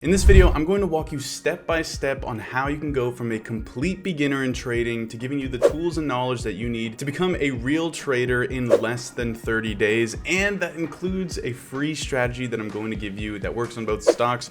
In this video, I'm going to walk you step by step on how you can go from a complete beginner in trading to giving you the tools and knowledge that you need to become a real trader in less than 30 days. And that includes a free strategy that I'm going to give you that works on both stocks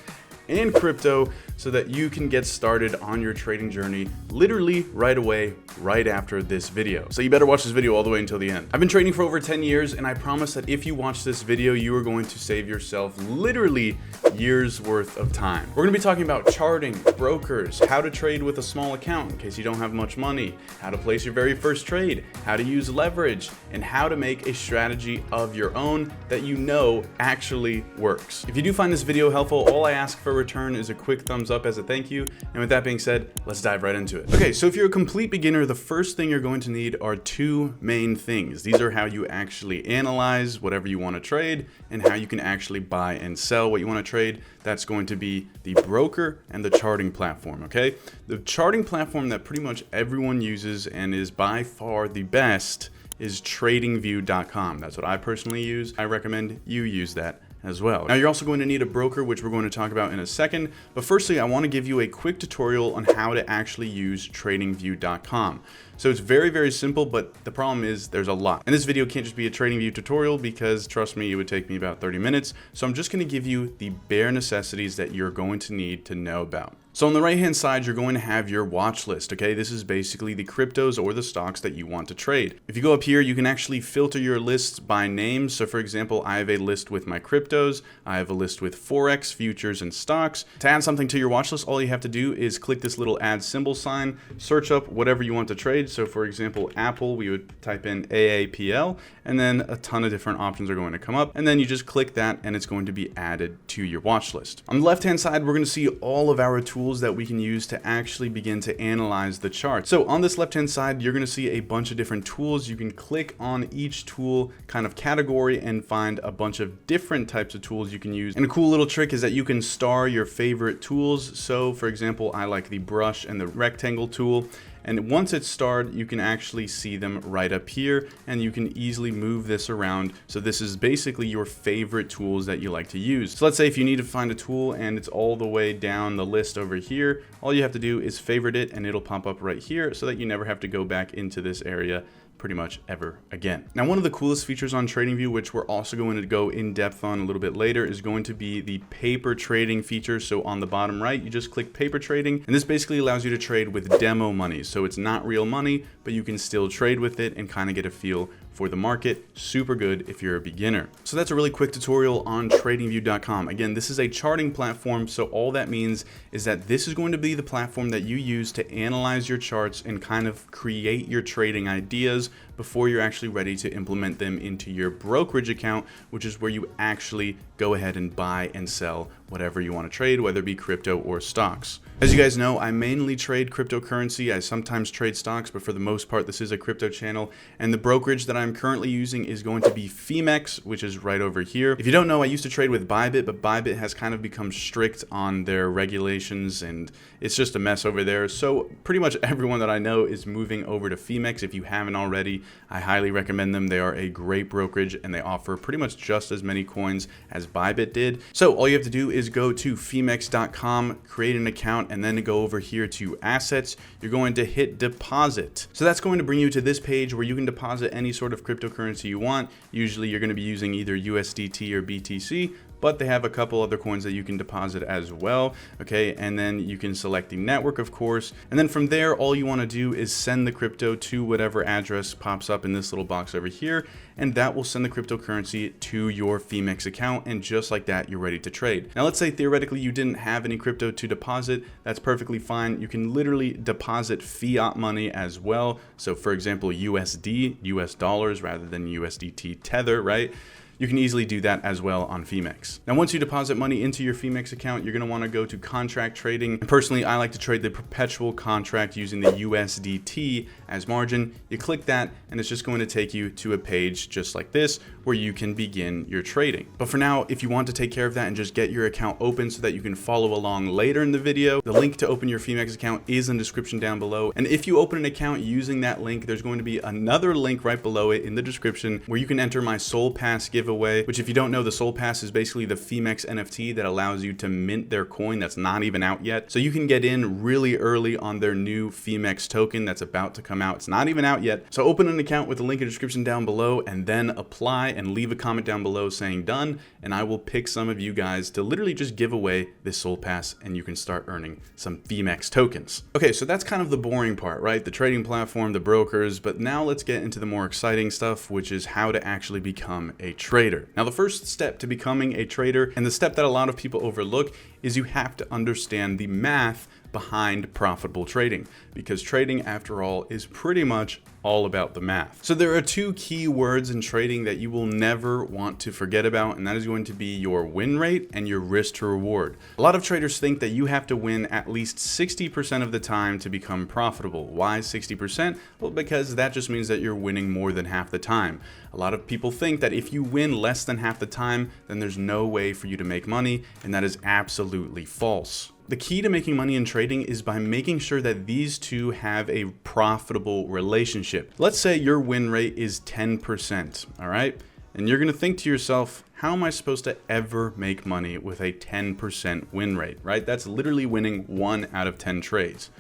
and crypto so that you can get started on your trading journey literally right away, right after this video. So you better watch this video all the way until the end. I've been trading for over 10 years and I promise that if you watch this video, you are going to save yourself literally years worth of time. We're gonna be talking about charting, brokers, how to trade with a small account in case you don't have much money, how to place your very first trade, how to use leverage, and how to make a strategy of your own that you know actually works. If you do find this video helpful, all I ask for a return is a quick thumbs up as a thank you. And with that being said, let's dive right into it. Okay, so if you're a complete beginner, the first thing you're going to need are two main things. These are how you actually analyze whatever you want to trade and how you can actually buy and sell what you want to trade. That's going to be the broker and the charting platform, okay? The charting platform that pretty much everyone uses and is by far the best is TradingView.com. That's what I personally use. I recommend you use that as well. Now you're also going to need a broker, which we're going to talk about in a second. But firstly, I want to give you a quick tutorial on how to actually use TradingView.com. So it's very, very simple, but the problem is there's a lot. And this video can't just be a TradingView tutorial because trust me, it would take me about 30 minutes. So I'm just going to give you the bare necessities that you're going to need to know about. So on the right hand side, you're going to have your watch list, okay? This is basically the cryptos or the stocks that you want to trade. If you go up here, you can actually filter your lists by name. So for example, I have a list with my cryptos. I have a list with Forex, futures, and stocks. To add something to your watch list, all you have to do is click this little add symbol sign, search up whatever you want to trade. So for example, Apple, we would type in AAPL, and then a ton of different options are going to come up. And then you just click that and it's going to be added to your watch list. On the left-hand side, we're going to see all of our tools that we can use to actually begin to analyze the chart. So on this left-hand side, you're going to see a bunch of different tools. You can click on each tool kind of category and find a bunch of different types of tools you can use. And a cool little trick is that you can star your favorite tools. So for example, I like the brush and the rectangle tool. And once it's starred, you can actually see them right up here and you can easily move this around. So this is basically your favorite tools that you like to use. So let's say if you need to find a tool and it's all the way down the list over here, all you have to do is favorite it and it'll pop up right here so that you never have to go back into this area pretty much ever again. Now, one of the coolest features on TradingView, which we're also going to go in depth on a little bit later, is going to be the paper trading feature. So on the bottom right, you just click paper trading, and this basically allows you to trade with demo money. So it's not real money, but you can still trade with it and kind of get a feel for the market. Super good if you're a beginner. So that's a really quick tutorial on TradingView.com. Again, this is a charting platform. So all that means is that this is going to be the platform that you use to analyze your charts and kind of create your trading ideas before you're actually ready to implement them into your brokerage account, which is where you actually go ahead and buy and sell whatever you want to trade, whether it be crypto or stocks. As you guys know, I mainly trade cryptocurrency. I sometimes trade stocks, but for the most part, this is a crypto channel. And the brokerage that I'm currently using is going to be Femex, which is right over here. If you don't know, I used to trade with Bybit, but Bybit has kind of become strict on their regulations and it's just a mess over there. So pretty much everyone that I know is moving over to Femex. If you haven't already, I highly recommend them. They are a great brokerage and they offer pretty much just as many coins as Bybit did. So all you have to do is go to femex.com, create an account, and then go over here to assets. You're going to hit deposit. So that's going to bring you to this page where you can deposit any sort of cryptocurrency you want. Usually you're going to be using either USDT or BTC, but they have a couple other coins that you can deposit as well. Okay, and then you can select the network, of course. And then from there, all you want to do is send the crypto to whatever address pops up in this little box over here, and that will send the cryptocurrency to your Femex account. And just like that, you're ready to trade. Now, let's say theoretically you didn't have any crypto to deposit. That's perfectly fine. You can literally deposit fiat money as well. So for example, USD, US dollars rather than USDT Tether, right? You can easily do that as well on Femex. Now, once you deposit money into your Femex account, you're going to want to go to contract trading. And personally, I like to trade the perpetual contract using the USDT as margin. You click that and it's just going to take you to a page just like this where you can begin your trading. But for now, if you want to take care of that and just get your account open so that you can follow along later in the video, the link to open your Femex account is in the description down below. And if you open an account using that link, there's going to be another link right below it in the description where you can enter my Soul Pass giveaway giveaway, which if you don't know, the Soul Pass is basically the Femex NFT that allows you to mint their coin that's not even out yet. So you can get in really early on their new Femex token that's about to come out. It's not even out yet. So open an account with the link in the description down below and then apply and leave a comment down below saying done, and I will pick some of you guys to literally just give away this Soul Pass and you can start earning some Femex tokens. Okay, so that's kind of the boring part, right? The trading platform, the brokers, but now let's get into the more exciting stuff, which is how to actually become a trader. Now, the first step to becoming a trader, and the step that a lot of people overlook, is you have to understand the math behind profitable trading, because trading, after all, is pretty much all about the math. So there are two key words in trading that you will never want to forget about, and that is going to be your win rate and your risk to reward. A lot of traders think that you have to win at least 60% of the time to become profitable. Why 60%? Well, because that just means that you're winning more than half the time. A lot of people think that if you win less than half the time, then there's no way for you to make money, and that is absolutely false. The key to making money in trading is by making sure that these two have a profitable relationship. Let's say your win rate is 10%, all right? And you're gonna think to yourself, how am I supposed to ever make money with a 10% win rate, right? That's literally winning 1 out of 10 trades.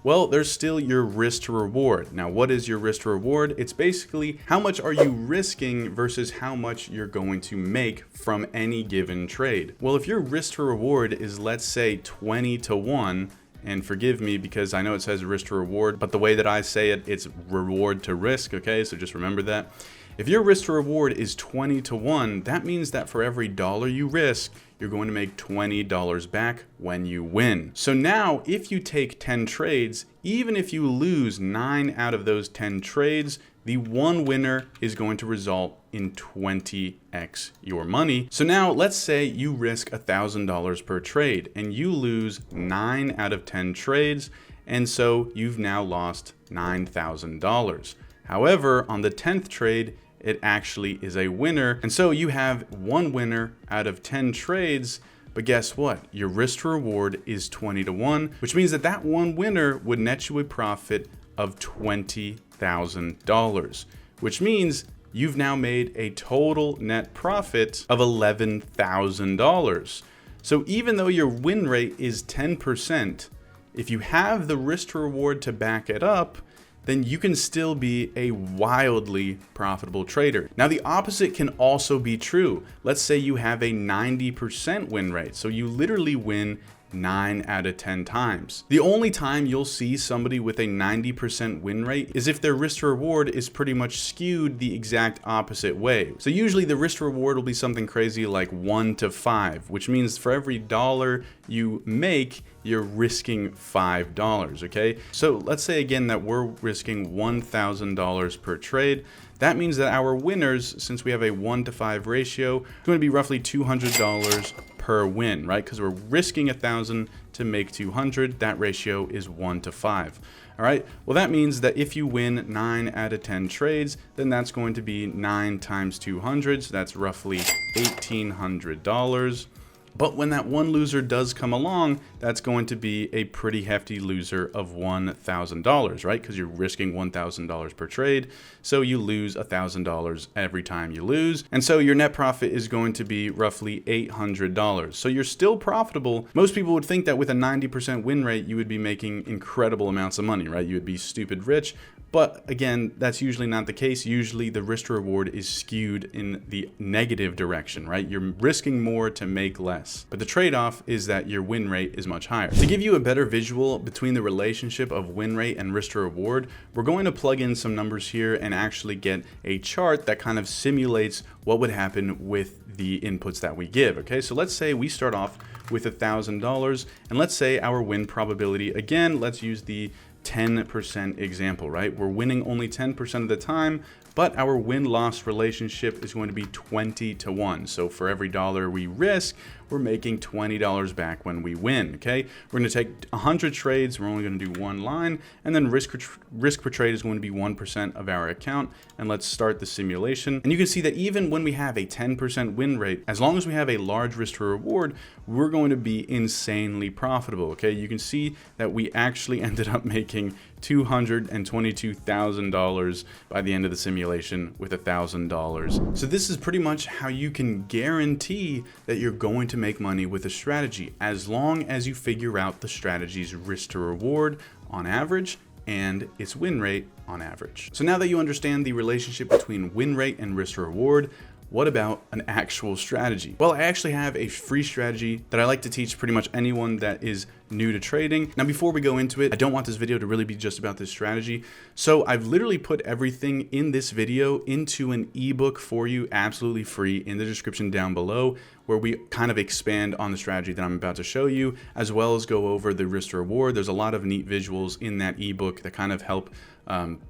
Well, there's still your risk to reward. Now, what is your risk to reward? It's basically how much are you risking versus how much you're going to make from any given trade. Well, if your risk to reward is, let's say, 20 to 1, and forgive me because I know it says risk to reward, but the way that I say it, it's reward to risk, okay? So just remember that. If your risk to reward is 20 to 1, that means that for every dollar you risk, you're going to make $20 back when you win. So now if you take 10 trades, even if you lose 9 out of those 10 trades, the one winner is going to result in 20x your money. So now let's say you risk $1,000 per trade and you lose 9 out of 10 trades, and so you've now lost $9,000. However, on the 10th trade, it actually is a winner. And so you have one winner out of 10 trades, but guess what? Your risk to reward is 20 to 1, which means that that one winner would net you a profit of $20,000, which means you've now made a total net profit of $11,000. So even though your win rate is 10%, if you have the risk to reward to back it up, then you can still be a wildly profitable trader. Now, the opposite can also be true. Let's say you have a 90% win rate. So you literally win 9 out of 10 times. The only time you'll see somebody with a 90% win rate is if their risk to reward is pretty much skewed the exact opposite way. So usually the risk to reward will be something crazy like 1 to 5, which means for every dollar you make, you're risking $5, okay? So let's say again that we're risking $1,000 per trade. That means that our winners, since we have a 1 to 5 ratio, is going to be roughly $200 per win, right? Because we're risking 1,000 to make 200. That ratio is 1 to 5. All right. Well, that means that if you win 9 out of 10 trades, then that's going to be 9 times 200. So that's roughly $1,800. But when that one loser does come along, that's going to be a pretty hefty loser of $1,000, right? Because you're risking $1,000 per trade. So you lose $1,000 every time you lose. And so your net profit is going to be roughly $800. So you're still profitable. Most people would think that with a 90% win rate, you would be making incredible amounts of money, right? You would be stupid rich. But again, that's usually not the case. Usually the risk to reward is skewed in the negative direction, right? You're risking more to make less. But the trade-off is that your win rate is much higher. To give you a better visual between the relationship of win rate and risk to reward, we're going to plug in some numbers here and actually get a chart that kind of simulates what would happen with the inputs that we give, okay? So let's say we start off with $1,000, and let's say our win probability, again, let's use the 10% example, right? We're winning only 10% of the time, but our win-loss relationship is going to be 20 to 1. So for every dollar we risk, we're making $20 back when we win, okay? We're gonna take 100 trades, we're only gonna do one line, and then risk per trade is going to be 1% of our account. And let's start the simulation. And you can see that even when we have a 10% win rate, as long as we have a large risk to reward, we're going to be insanely profitable, okay? You can see that we actually ended up making making $222,000 by the end of the simulation with $1,000. So this is pretty much how you can guarantee that you're going to make money with a strategy, as long as you figure out the strategy's risk to reward on average and its win rate on average. So now that you understand the relationship between win rate and risk to reward, what about an actual strategy? Well, I actually have a free strategy that I like to teach pretty much anyone that is new to trading. Now, before we go into it, I don't want this video to really be just about this strategy. So I've literally put everything in this video into an ebook for you, absolutely free, in the description down below, where we kind of expand on the strategy that I'm about to show you, as well as go over the risk to reward. There's a lot of neat visuals in that ebook that kind of help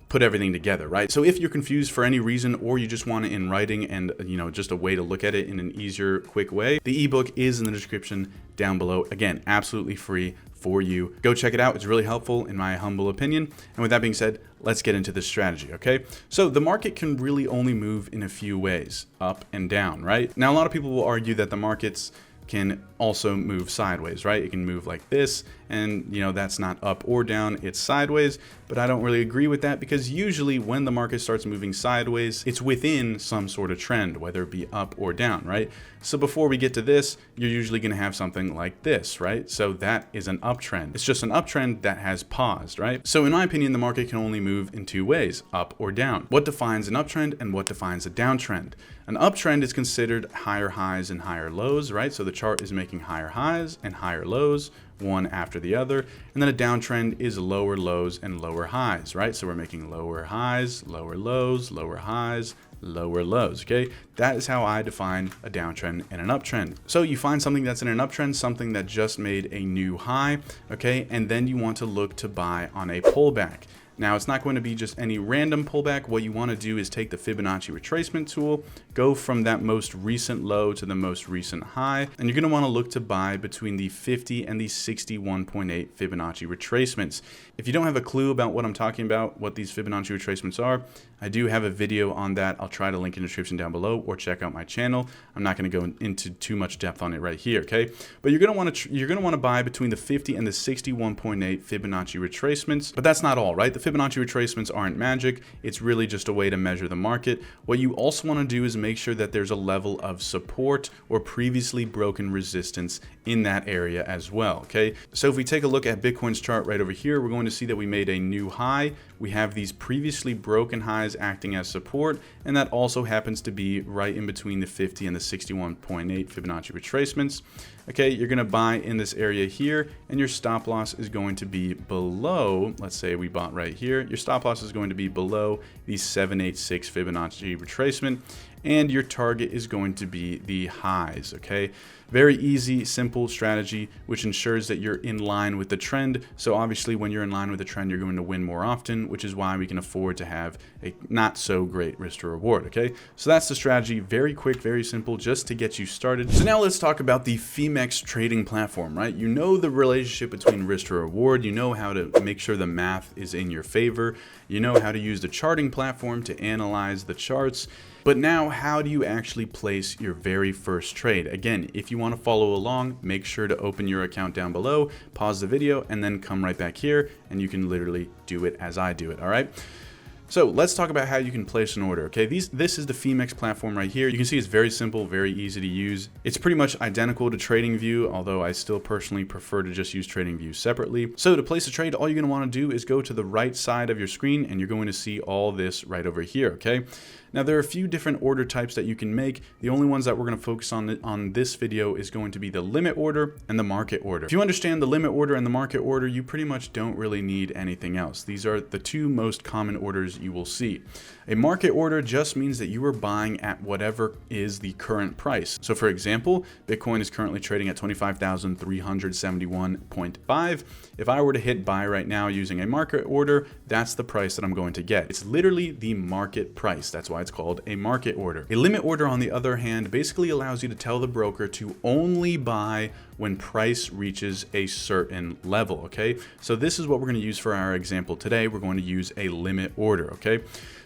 put everything together, right? So if you're confused for any reason, or you just want it in writing and, you know, just a way to look at it in an easier, quick way, the ebook is in the description down below. Again, absolutely free for you. Go check it out. It's really helpful in my humble opinion. And with that being said, let's get into this strategy, okay? So the market can really only move in a few ways, up and down, right? Now, a lot of people will argue that the markets can also move sideways, right? It can move like this, and you know, that's not up or down, it's sideways. But I don't really agree with that, because usually when the market starts moving sideways, it's within some sort of trend, whether it be up or down, right? So before we get to this, you're usually going to have something like this, right? So that is an uptrend. It's just an uptrend that has paused, right? So in my opinion, the market can only move in two ways, up or down. What defines an uptrend and what defines a downtrend? An uptrend is considered higher highs and higher lows, right? So the chart is making higher highs and higher lows, one after the other. And then a downtrend is lower lows and lower highs, right? So we're making lower highs, lower lows, lower highs, lower lows, okay? That is how I define a downtrend and an uptrend. So you find something that's in an uptrend, something that just made a new high, okay? And then you want to look to buy on a pullback. Now, it's not going to be just any random pullback. What you want to do is take the Fibonacci retracement tool, go from that most recent low to the most recent high, and you're going to want to look to buy between the 50 and the 61.8 Fibonacci retracements. If you don't have a clue about what I'm talking about, what these Fibonacci retracements are, I do have a video on that. I'll try to link in the description down below, or check out my channel. I'm not going to go into too much depth on it right here, okay? But you're going to want to buy between the 50 and the 61.8 Fibonacci retracements. But that's not all, right? The Fibonacci retracements aren't magic. It's really just a way to measure the market. What you also want to do is make sure that there's a level of support or previously broken resistance in that area as well, okay? So if we take a look at Bitcoin's chart right over here, we're going to see that we made a new high. We have these previously broken highs acting as support, and that also happens to be right in between the 50 and the 61.8 Fibonacci retracements. Okay, you're going to buy in this area here, and your stop loss is going to be below, let's say we bought right here, your stop loss is going to be below the 786 Fibonacci retracement, and your target is going to be the highs, okay? Very easy, simple strategy, which ensures that you're in line with the trend. So obviously when you're in line with the trend, you're going to win more often, which is why we can afford to have a not so great risk to reward, okay? So that's the strategy, very quick, very simple, just to get you started. So now let's talk about the Phemex trading platform, right? You know the relationship between risk to reward, you know how to make sure the math is in your favor, you know how to use the charting platform to analyze the charts. But now, how do you actually place your very first trade? Again, if you want to follow along, make sure to open your account down below, pause the video, and then come right back here, and you can literally do it as I do it, all right? So let's talk about how you can place an order, okay? This is the Phemex platform right here. You can see it's very simple, very easy to use. It's pretty much identical to TradingView, although I still personally prefer to just use TradingView separately. So to place a trade, all you're gonna wanna do is go to the right side of your screen, and you're going to see all this right over here, okay? Now, there are a few different order types that you can make. The only ones that we're going to focus on this video is going to be the limit order and the market order. If you understand the limit order and the market order, you pretty much don't really need anything else. These are the two most common orders you will see. A market order just means that you are buying at whatever is the current price. So for example, Bitcoin is currently trading at 25,371.5. If I were to hit buy right now using a market order, that's the price that I'm going to get. It's literally the market price. That's why it's called a market order. A limit order, on the other hand, basically allows you to tell the broker to only buy when price reaches a certain level, okay? So this is what we're going to use for our example today. We're going to use a limit order, okay?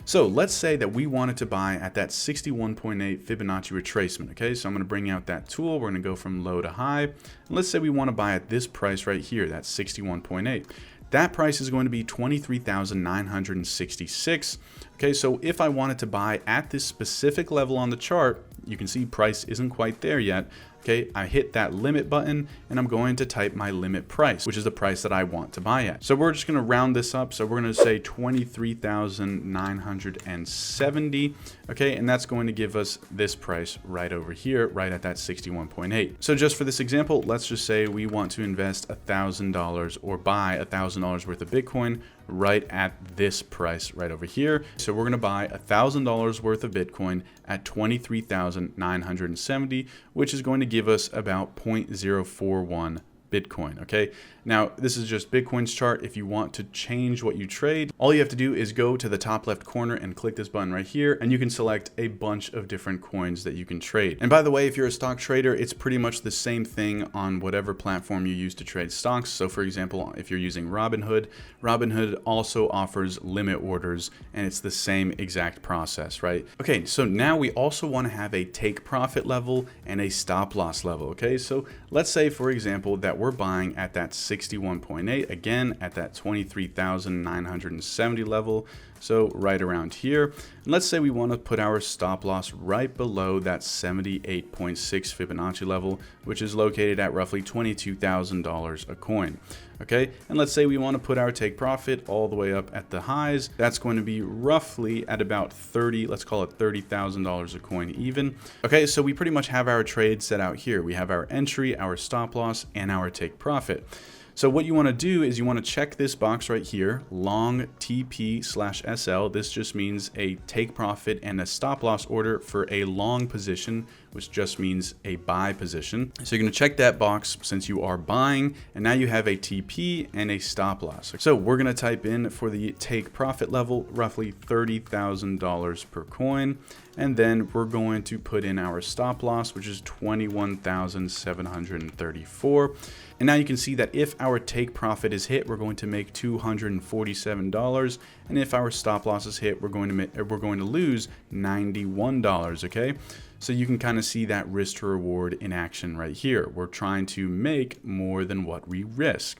So let's say that we wanted to buy at that 61.8 Fibonacci retracement, okay? So I'm going to bring out that tool. We're going to go from low to high. And let's say we want to buy at this price right here, that's 61.8. that price is going to be 23,966. Okay, so if I wanted to buy at this specific level on the chart, you can see price isn't quite there yet. Okay, I hit that limit button and I'm going to type my limit price, which is the price that I want to buy at. So we're just going to round this up. So we're going to say 23,970. Okay, and that's going to give us this price right over here, right at that 61.8. So just for this example, let's just say we want to invest $1,000 or buy $1,000 worth of Bitcoin right at this price right over here. So we're going to buy $1,000 worth of Bitcoin at 23,970, which is going to give us about 0.041 Bitcoin. Okay, now this is just Bitcoin's chart. If you want to change what you trade, all you have to do is go to the top left corner and click this button right here, and you can select a bunch of different coins that you can trade. And by the way, if you're a stock trader, it's pretty much the same thing on whatever platform you use to trade stocks. So for example, if you're using Robinhood, Robinhood also offers limit orders, and it's the same exact process, right? Okay, so now we also want to have a take profit level and a stop loss level. Okay, so let's say for example that we're buying at that 61.8, again at that 23,970 level, so right around here. And let's say we want to put our stop loss right below that 78.6 Fibonacci level, which is located at roughly $22,000 a coin. Okay, and let's say we want to put our take profit all the way up at the highs. That's going to be roughly at about 30, let's call it $30,000 a coin even. Okay, so we pretty much have our trade set out here. We have our entry, our stop loss, and our take profit. So what you want to do is you want to check this box right here, long TP/SL. This just means a take profit and a stop loss order for a long position, which just means a buy position. So you're going to check that box since you are buying, and now you have a TP and a stop loss. So we're going to type in for the take profit level, roughly $30,000 per coin. And then we're going to put in our stop loss, which is 21,734. And now you can see that if our take profit is hit, we're going to make $247. And if our stop loss is hit, we're going to lose $91. Okay. So you can kind of see that risk to reward in action right here. We're trying to make more than what we risk.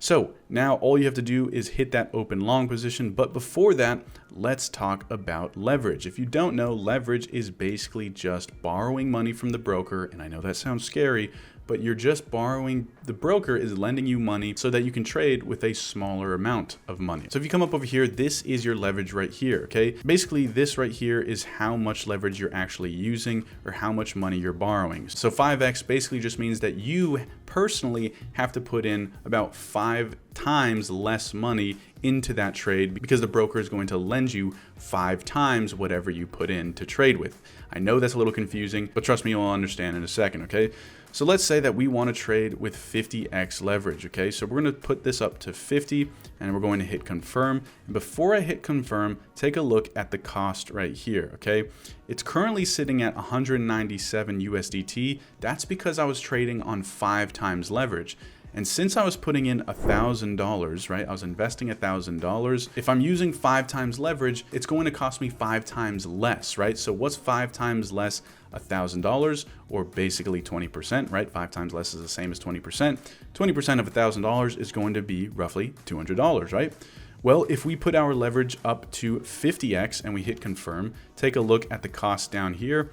So now all you have to do is hit that open long position. But before that, let's talk about leverage. If you don't know, leverage is basically just borrowing money from the broker. And I know that sounds scary, but you're just borrowing, the broker is lending you money so that you can trade with a smaller amount of money. So if you come up over here, this is your leverage right here, okay? Basically, this right here is how much leverage you're actually using or how much money you're borrowing. So 5x basically just means that you personally have to put in about 5 times less money into that trade because the broker is going to lend you 5 times whatever you put in to trade with. I know that's a little confusing, but trust me, you'll understand in a second, okay? So let's say that we want to trade with 50x leverage, okay? So we're going to put this up to 50 and we're going to hit confirm. And before I hit confirm, take a look at the cost right here, okay? It's currently sitting at 197 USDT. That's because I was trading on 5 times leverage. And since I was putting in $1,000, right, I was investing $1,000. If I'm using 5 times leverage, it's going to cost me 5 times less, right? So what's 5 times less? $1,000, or basically 20%, right? 5 times less is the same as 20%. 20% of $1,000 is going to be roughly $200, right? Well, if we put our leverage up to 50x and we hit confirm, take a look at the cost down here.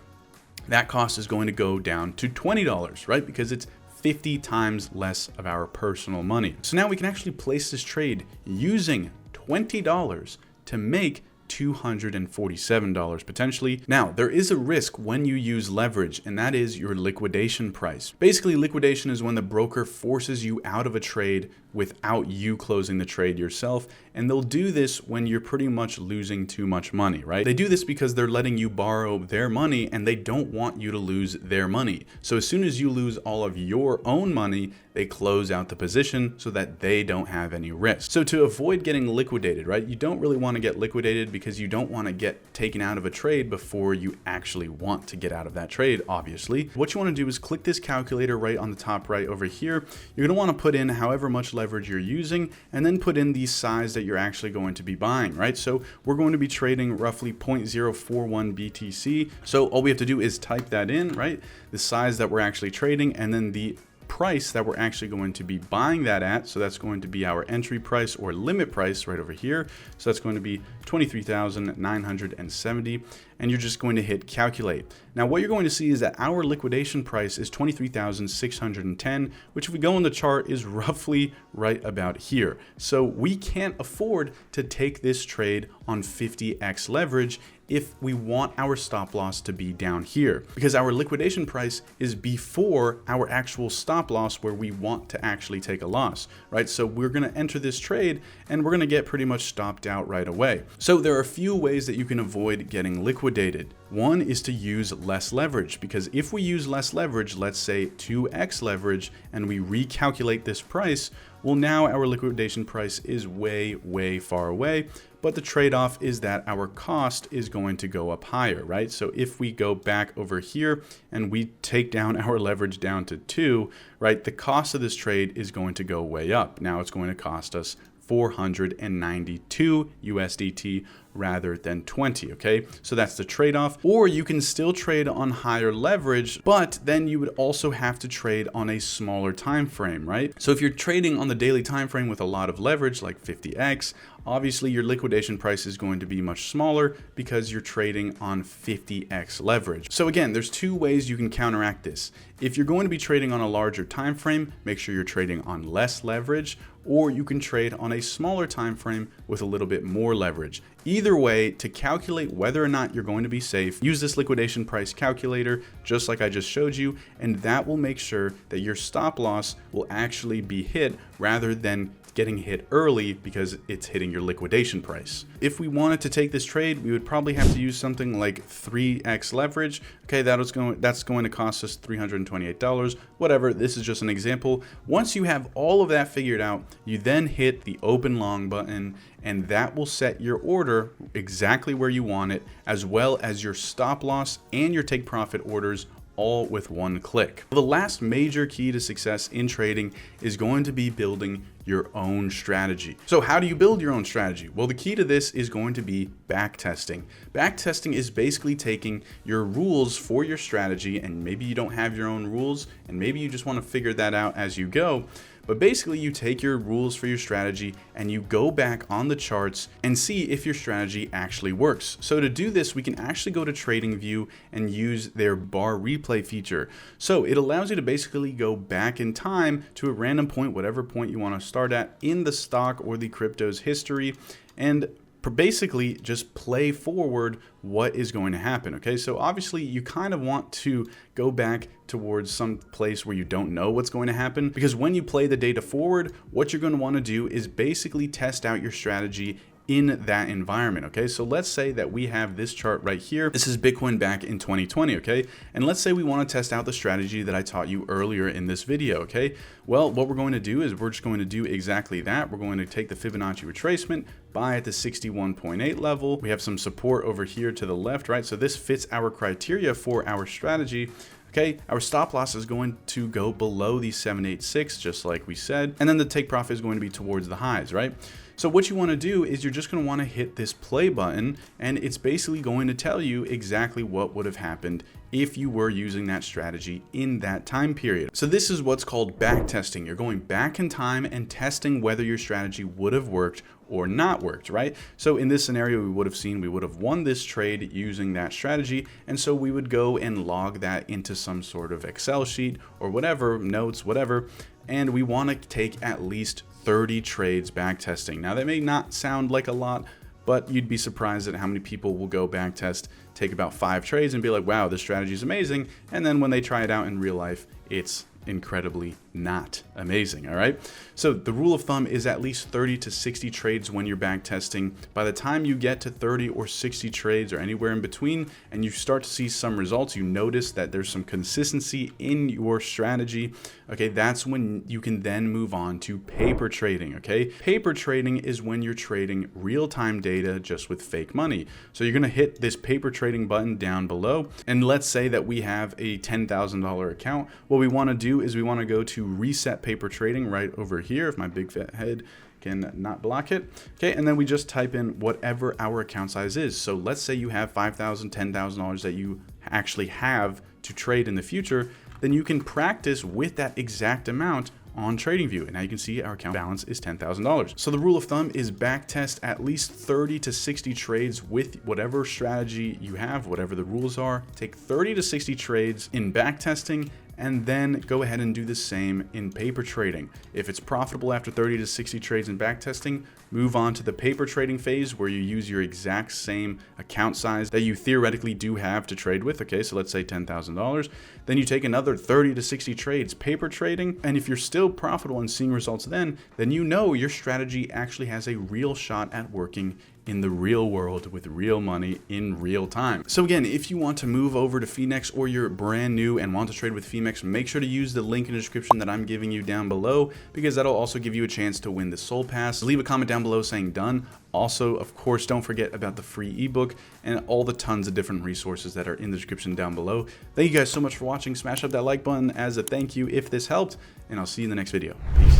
That cost is going to go down to $20, right? Because it's 50 times less of our personal money. So now we can actually place this trade using $20 to make $247 potentially. Now, there is a risk when you use leverage, and that is your liquidation price. Basically, liquidation is when the broker forces you out of a trade without you closing the trade yourself. And they'll do this when you're pretty much losing too much money, right? They do this because they're letting you borrow their money and they don't want you to lose their money. So as soon as you lose all of your own money, they close out the position so that they don't have any risk. So to avoid getting liquidated, right? You don't really want to get liquidated because you don't want to get taken out of a trade before you actually want to get out of that trade, obviously. What you want to do is click this calculator right on the top right over here. You're going to want to put in however much leverage you're using and then put in the size that you're actually going to be buying, right? So we're going to be trading roughly 0.041 BTC. So all we have to do is type that in, right? The size that we're actually trading and then the price that we're actually going to be buying that at. So that's going to be our entry price or limit price right over here. So that's going to be 23,970, and you're just going to hit calculate. Now what you're going to see is that our liquidation price is 23,610, which if we go on the chart is roughly right about here. So we can't afford to take this trade on 50x leverage if we want our stop loss to be down here, because our liquidation price is before our actual stop loss where we want to actually take a loss, right? So we're going to enter this trade and we're going to get pretty much stopped out right away. So there are a few ways that you can avoid getting liquidated. One is to use less leverage, because if we use less leverage, let's say 2x leverage, and we recalculate this price, well, now our liquidation price is way far away. But the trade-off is that our cost is going to go up higher, right? So if we go back over here and we take down our leverage down to 2, right, the cost of this trade is going to go way up. Now it's going to cost us 492 USDT rather than 20, okay? So that's the trade-off. Or you can still trade on higher leverage, but then you would also have to trade on a smaller time frame, right? So if you're trading on the daily time frame with a lot of leverage, like 50x, obviously your liquidation price is going to be much smaller because you're trading on 50x leverage. So again, there's two ways you can counteract this. If you're going to be trading on a larger time frame, make sure you're trading on less leverage, or you can trade on a smaller time frame with a little bit more leverage. Either way, to calculate whether or not you're going to be safe, use this liquidation price calculator, just like I just showed you, and that will make sure that your stop loss will actually be hit rather than getting hit early because it's hitting your liquidation price. If we wanted to take this trade, we would probably have to use something like 3x leverage. Okay, that's going to cost us $328, whatever. This is just an example. Once you have all of that figured out, you then hit the open long button, and that will set your order exactly where you want it, as well as your stop loss and your take profit orders, all with one click. The last major key to success in trading is going to be building your own strategy. So how do you build your own strategy? Well, the key to this is going to be backtesting. Backtesting is basically taking your rules for your strategy, and maybe you don't have your own rules, and maybe you just want to figure that out as you go. But basically you take your rules for your strategy and you go back on the charts and see if your strategy actually works. So to do this, we can actually go to TradingView and use their bar replay feature. So it allows you to basically go back in time to a random point, whatever point you want to start at in the stock or the crypto's history, and basically just play forward what is going to happen. Okay, so obviously you kind of want to go back towards some place where you don't know what's going to happen, because when you play the data forward, what you're going to want to do is basically test out your strategy in that environment. Okay, so let's say that we have this chart right here. This is Bitcoin back in 2020. Okay, and let's say we want to test out the strategy that I taught you earlier in this video. Okay, well, what we're going to do is we're just going to do exactly that. We're going to take the Fibonacci retracement, buy at the 61.8 level. We have some support over here to the left, right? So this fits our criteria for our strategy. Okay, our stop loss is going to go below the 786, just like we said, and then the take profit is going to be towards the highs, right? So what you want to do is you're just going to want to hit this play button, and it's basically going to tell you exactly what would have happened if you were using that strategy in that time period. So this is what's called back testing. You're going back in time and testing whether your strategy would have worked or not worked, right? So in this scenario, we would have won this trade using that strategy, and so we would go and log that into some sort of Excel sheet or whatever, notes, whatever, and we want to take at least 30 trades back testing. Now that may not sound like a lot, but you'd be surprised at how many people will go back test, take about 5 trades and be like, wow, this strategy is amazing. And then when they try it out in real life, it's incredibly not amazing. All right, so the rule of thumb is at least 30 to 60 trades when you're back testing. By the time you get to 30 or 60 trades or anywhere in between, and you start to see some results, you notice that there's some consistency in your strategy. Okay, that's when you can then move on to paper trading. Okay, paper trading is when you're trading real-time data just with fake money. So you're going to hit this paper trading button down below, and let's say that we have a $10,000 account. What we want to do is we want to go to reset paper trading right over here, if my big fat head can not block it. Okay, and then we just type in whatever our account size is. So let's say you have $5,000, $10,000 that you actually have to trade in the future. then you can practice with that exact amount on TradingView. And now you can see our account balance is $10,000. So the rule of thumb is backtest at least 30 to 60 trades with whatever strategy you have, whatever the rules are. Take 30 to 60 trades in backtesting, and then go ahead and do the same in paper trading. If it's profitable after 30 to 60 trades in backtesting, move on to the paper trading phase where you use your exact same account size that you theoretically do have to trade with. Okay, so let's say $10,000. Then you take another 30 to 60 trades paper trading, and if you're still profitable and seeing results then you know your strategy actually has a real shot at working in the real world with real money in real time. So again, if you want to move over to Phoenix or you're brand new and want to trade with Phoenix, make sure to use the link in the description that I'm giving you down below, because that'll also give you a chance to win the Soul Pass. Leave a comment down below saying done. Also, of course, don't forget about the free ebook and all the tons of different resources that are in the description down below. Thank you guys so much for watching. Smash up that like button as a thank you if this helped, and I'll see you in the next video. Peace.